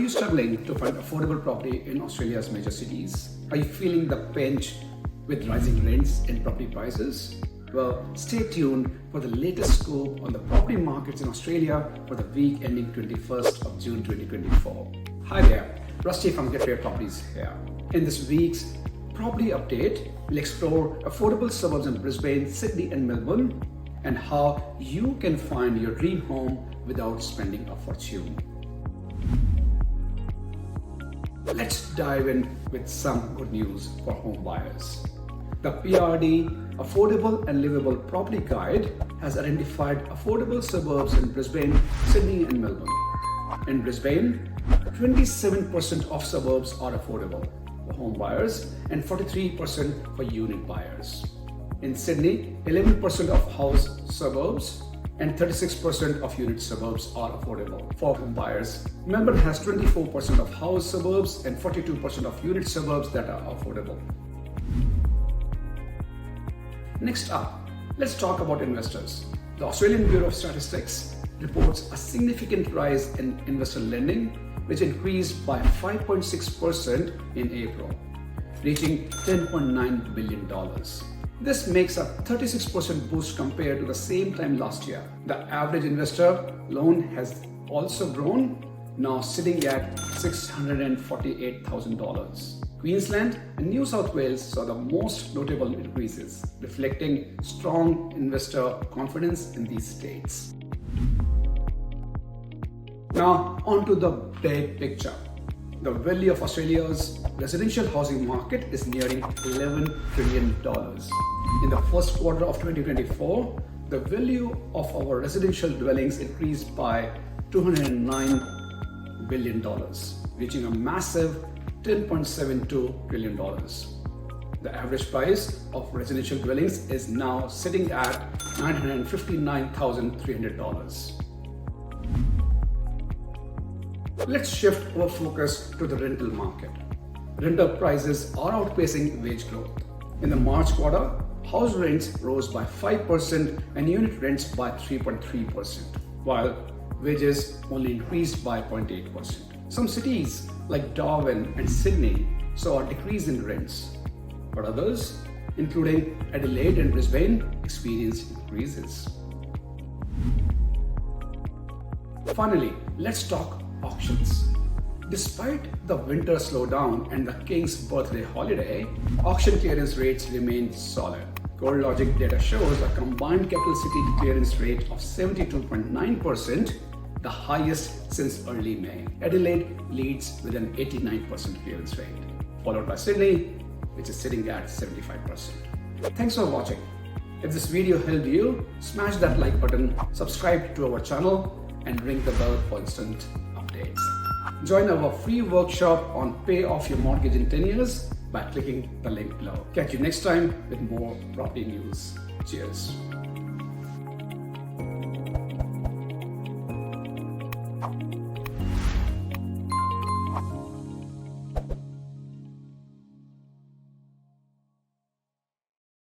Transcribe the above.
you struggling to find affordable property in Australia's major cities? Are you feeling the pinch with rising rents and property prices? Well, stay tuned for the latest scoop on the property markets in Australia for the week ending 21st of June 2024. Hi there, Rasti from Gateway Properties here. In this week's property update, we'll explore affordable suburbs in Brisbane, Sydney and Melbourne and how you can find your dream home without spending a fortune. Let's dive in with some good news for home buyers. The PRD Affordable and Livable Property Guide has identified affordable suburbs in Brisbane, Sydney and Melbourne. In Brisbane, 27% of suburbs are affordable for home buyers and 43% for unit buyers. In Sydney, 11% of house suburbs and 36% of unit suburbs are affordable for home buyers. Melbourne has 24% of house suburbs and 42% of unit suburbs that are affordable. Next up, let's talk about investors. The Australian Bureau of Statistics reports a significant rise in investor lending, which increased by 5.6% in April, reaching $10.9 billion. This makes a 36% boost compared to the same time last year. The average investor loan has also grown, now sitting at $648,000. Queensland and New South Wales saw the most notable increases, reflecting strong investor confidence in these states. Now, onto the big picture. The value of Australia's residential housing market is nearing $11 trillion. In the first quarter of 2024, the value of our residential dwellings increased by $209 billion, reaching a massive $10.72 trillion. The average price of residential dwellings is now sitting at $959,300. Let's shift our focus to the rental market. Rental prices are outpacing wage growth. In the March quarter, house rents rose by 5% and unit rents by 3.3%, while wages only increased by 0.8%. Some cities like Darwin and Sydney saw a decrease in rents, but others, including Adelaide and Brisbane, experienced increases. Finally, let's talk auctions. Despite the winter slowdown and the King's birthday holiday, auction clearance rates remain solid. CoreLogic data shows a combined capital city clearance rate of 72.9%, the highest since early May. Adelaide leads with an 89% clearance rate, followed by Sydney, which is sitting at 75%. Thanks for watching. If this video helped you, smash that like button, subscribe to our channel, and ring the bell for instant updates. Join our free workshop on Pay Off Your Mortgage in 10 years by clicking the link below. Catch you next time with more property news. Cheers.